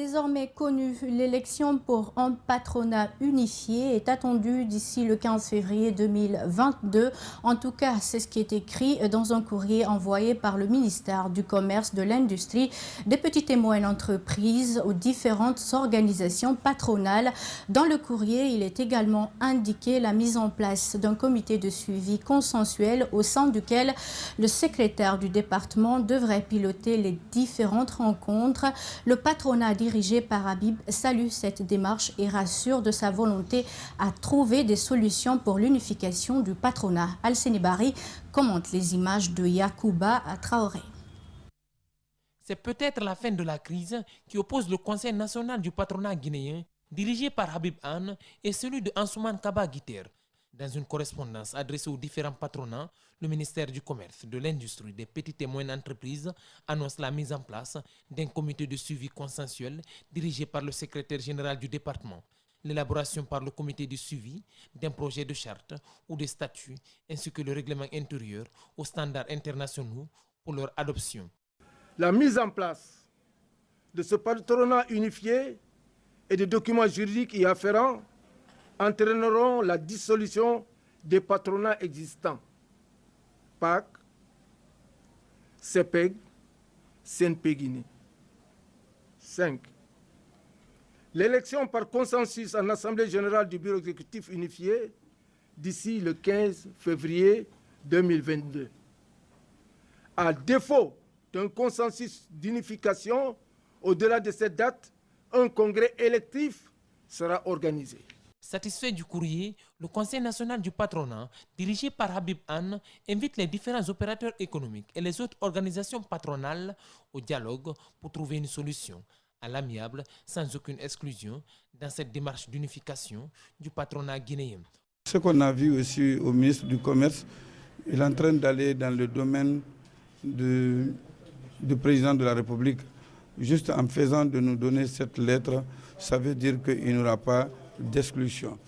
Désormais connu, l'élection pour un patronat unifié est attendue d'ici le 15 février 2022. En tout cas, c'est ce qui est écrit dans un courrier envoyé par le ministère du Commerce, de l'Industrie, des petites et moyennes entreprises aux différentes organisations patronales. Dans le courrier, il est également indiqué la mise en place d'un comité de suivi consensuel au sein duquel le secrétaire du département devrait piloter les différentes rencontres. Le patronat dirigé par Habib salue cette démarche et rassure de sa volonté à trouver des solutions pour l'unification du patronat. Al-Seni Bari commente les images de Yacouba Traoré. C'est peut-être la fin de la crise qui oppose le Conseil national du patronat guinéen, dirigé par Habib Anne, et celui de Ansouman Kaba Guiter. Dans une correspondance adressée aux différents patronats, le ministère du Commerce, de l'Industrie, des petites et moyennes entreprises annonce la mise en place d'un comité de suivi consensuel dirigé par le secrétaire général du département, l'élaboration par le comité de suivi d'un projet de charte ou de statut, ainsi que le règlement intérieur aux standards internationaux pour leur adoption. La mise en place de ce patronat unifié et des documents juridiques y afférents entraîneront la dissolution des patronats existants, PAC, CEPEG, CNP Guinée. 5. L'élection par consensus en Assemblée générale du Bureau exécutif unifié d'ici le 15 février 2022. À défaut d'un consensus d'unification, au-delà de cette date, un congrès électif sera organisé. Satisfait du courrier, le Conseil national du patronat, dirigé par Habib Anne, invite les différents opérateurs économiques et les autres organisations patronales au dialogue pour trouver une solution à l'amiable, sans aucune exclusion, dans cette démarche d'unification du patronat guinéen. Ce qu'on a vu aussi au ministre du Commerce, il est en train d'aller dans le domaine du président de la République. Juste en faisant de nous donner cette lettre, ça veut dire qu'il n'y aura pas d'exclusion.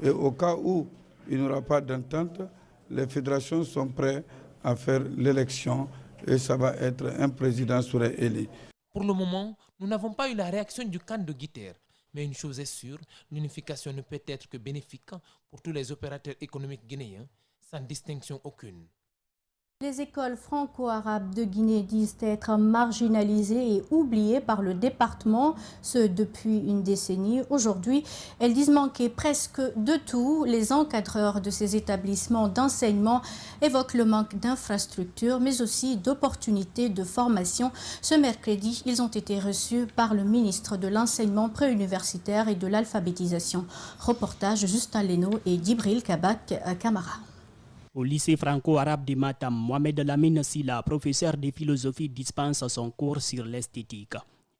Et au cas où il n'y aura pas d'entente, les fédérations sont prêtes à faire l'élection et ça va être un président serait élu. Pour le moment, nous n'avons pas eu la réaction du camp de Guiter. Mais une chose est sûre, l'unification ne peut être que bénéfique pour tous les opérateurs économiques guinéens, sans distinction aucune. Les écoles franco-arabes de Guinée disent être marginalisées et oubliées par le département, ce depuis une décennie. Aujourd'hui, elles disent manquer presque de tout. Les encadreurs de ces établissements d'enseignement évoquent le manque d'infrastructures, mais aussi d'opportunités de formation. Ce mercredi, ils ont été reçus par le ministre de l'Enseignement préuniversitaire et de l'Alphabétisation. Reportage Justin Leno et Djibril Kabak Kamara. Au lycée franco-arabe de Matam, Mohamed Lamine Silla, professeur de philosophie, dispense son cours sur l'esthétique.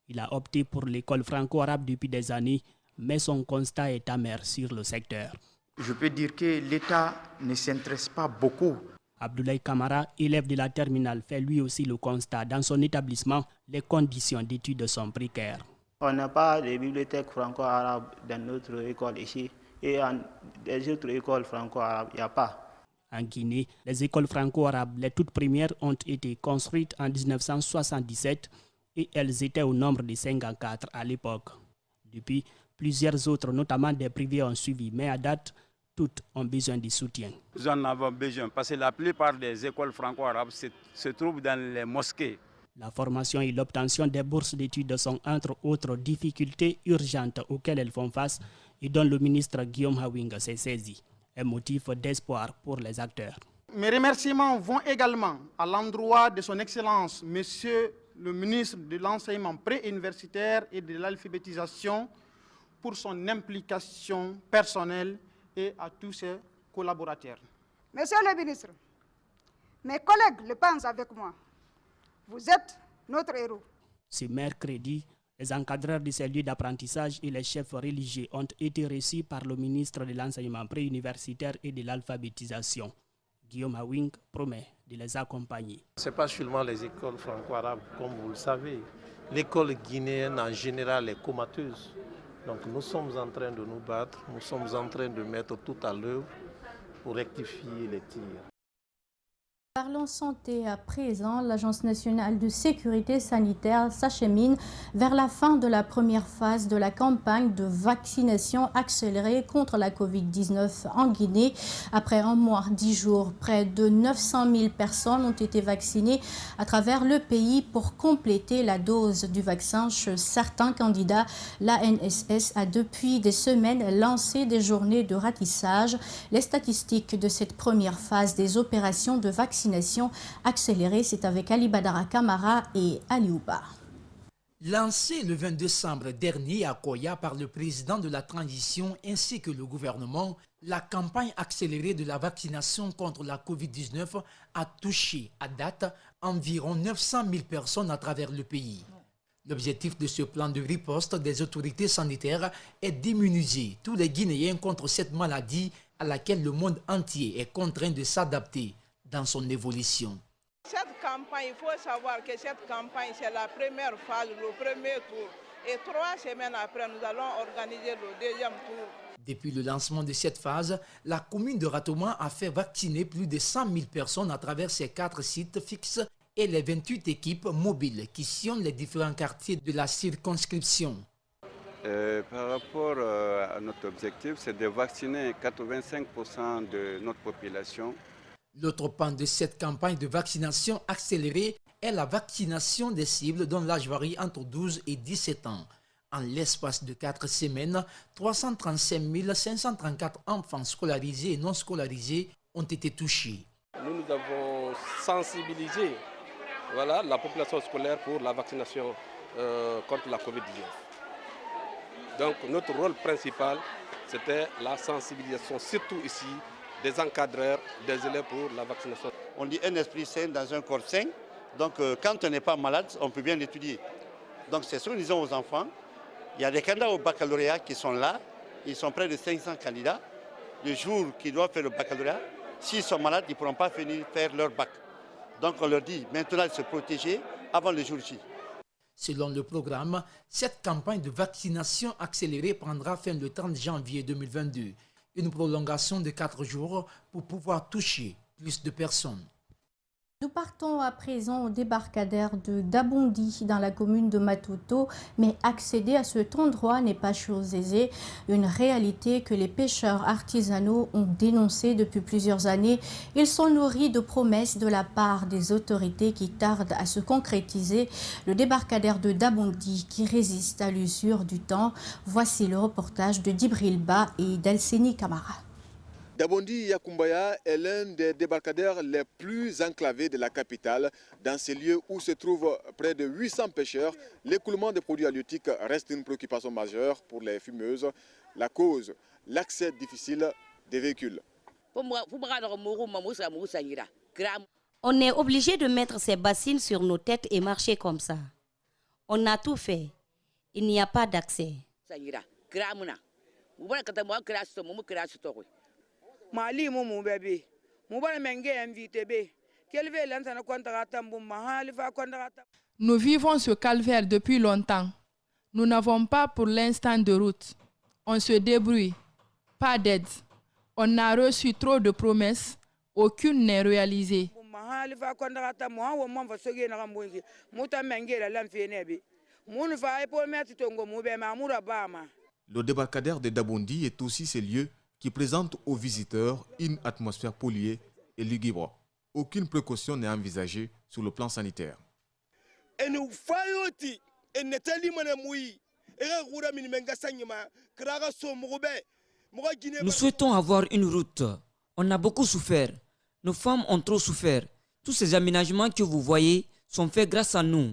Il a opté pour l'école franco-arabe depuis des années, mais son constat est amer sur le secteur. Je peux dire que l'État ne s'intéresse pas beaucoup. Abdoulaye Kamara, élève de la terminale, fait lui aussi le constat. Dans son établissement, les conditions d'études sont précaires. On n'a pas de bibliothèque franco-arabe dans notre école ici. Et dans les autres écoles franco-arabes, il n'y a pas. En Guinée, les écoles franco-arabes, les toutes premières, ont été construites en 1977 et elles étaient au nombre de 54 à l'époque. Depuis, plusieurs autres, notamment des privés, ont suivi, mais à date, toutes ont besoin de soutien. Nous en avons besoin parce que la plupart des écoles franco-arabes se trouvent dans les mosquées. La formation et l'obtention des bourses d'études sont entre autres difficultés urgentes auxquelles elles font face et dont le ministre Guillaume Hawing s'est saisi. Un motif d'espoir pour les acteurs. Mes remerciements vont également à l'endroit de son Excellence, Monsieur le ministre de l'Enseignement préuniversitaire et de l'Alphabétisation, pour son implication personnelle et à tous ses collaborateurs. Monsieur le ministre, mes collègues le pensent avec moi. Vous êtes notre héros. Ce mercredi, les encadreurs de ces lieux d'apprentissage et les chefs religieux ont été reçus par le ministre de l'Enseignement préuniversitaire et de l'Alphabétisation. Guillaume Hawing promet de les accompagner. Ce n'est pas seulement les écoles franco-arabes, comme vous le savez. L'école guinéenne en général est comateuse. Donc nous sommes en train de nous battre, nous sommes en train de mettre tout à l'œuvre pour rectifier les tirs. Parlons santé à présent, l'Agence nationale de sécurité sanitaire s'achemine vers la fin de la première phase de la campagne de vaccination accélérée contre la Covid-19 en Guinée. Après un mois, 10 jours, près de 900 000 personnes ont été vaccinées à travers le pays pour compléter la dose du vaccin chez certains candidats. L'ANSS a depuis des semaines lancé des journées de ratissage. Les statistiques de cette première phase des opérations de vaccination accélérée, c'est avec Ali Badara Kamara et Ali Ouba. Lancée le 22 décembre dernier à Koya par le président de la transition ainsi que le gouvernement, la campagne accélérée de la vaccination contre la Covid-19 a touché à date environ 900 000 personnes à travers le pays. L'objectif de ce plan de riposte des autorités sanitaires est d'immuniser tous les Guinéens contre cette maladie à laquelle le monde entier est contraint de s'adapter dans son évolution. Cette campagne, il faut savoir que cette campagne, c'est la première phase, le premier tour. Et 3 semaines après, nous allons organiser le deuxième tour. Depuis le lancement de cette phase, la commune de Ratoma a fait vacciner plus de 100 000 personnes à travers ses 4 sites fixes et les 28 équipes mobiles qui sillonnent les différents quartiers de la circonscription. Par rapport à notre objectif, c'est de vacciner 85% de notre population. L'autre pan de cette campagne de vaccination accélérée est la vaccination des cibles dont l'âge varie entre 12 et 17 ans. En l'espace de 4 semaines, 335 534 enfants scolarisés et non scolarisés ont été touchés. Nous avons sensibilisé la population scolaire pour la vaccination contre la Covid-19. Donc notre rôle principal, c'était la sensibilisation, surtout ici, des encadreurs, des élèves pour la vaccination. On dit un esprit sain dans un corps sain. Donc quand on n'est pas malade, on peut bien étudier. Donc c'est ce que nous disons aux enfants. Il y a des candidats au baccalauréat qui sont là. Ils sont près de 500 candidats. Le jour qu'ils doivent faire le baccalauréat, s'ils sont malades, ils ne pourront pas finir faire leur bac. Donc on leur dit maintenant de se protéger avant le jour J. Selon le programme, cette campagne de vaccination accélérée prendra fin le 30 janvier 2022. Une prolongation de 4 jours pour pouvoir toucher plus de personnes. Nous partons à présent au débarcadère de Dabondi dans la commune de Matoto, mais accéder à cet endroit n'est pas chose aisée, une réalité que les pêcheurs artisanaux ont dénoncée depuis plusieurs années. Ils sont nourris de promesses de la part des autorités qui tardent à se concrétiser. Le débarcadère de Dabondi qui résiste à l'usure du temps. Voici le reportage de Djibril Ba et d'Elseni Kamara. Dabondi Yakumbaya est l'un des débarcadères les plus enclavés de la capitale. Dans ces lieux où se trouvent près de 800 pêcheurs, l'écoulement des produits halieutiques reste une préoccupation majeure pour les fumeuses. La cause, l'accès difficile des véhicules. On est obligé de mettre ces bassines sur nos têtes et marcher comme ça. On a tout fait. Il n'y a pas d'accès. Nous vivons ce calvaire depuis longtemps. Nous n'avons pas pour l'instant de route. On se débrouille. Pas d'aide. On a reçu trop de promesses. Aucune n'est réalisée. Le débarcadère de Dabondi est aussi ce lieu qui présente aux visiteurs une atmosphère polluée et lugubre. Aucune précaution n'est envisagée sur le plan sanitaire. Nous souhaitons avoir une route. On a beaucoup souffert. Nos femmes ont trop souffert. Tous ces aménagements que vous voyez sont faits grâce à nous.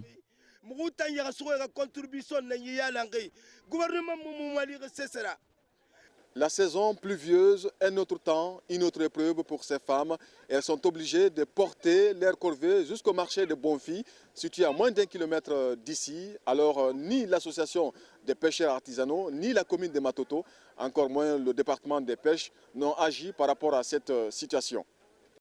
La saison pluvieuse est notre temps, une autre épreuve pour ces femmes. Elles sont obligées de porter leur corvée jusqu'au marché de Bonfi, situé à moins d'1 kilomètre d'ici. Alors, ni l'association des pêcheurs artisanaux, ni la commune de Matoto, encore moins le département des pêches, n'ont agi par rapport à cette situation.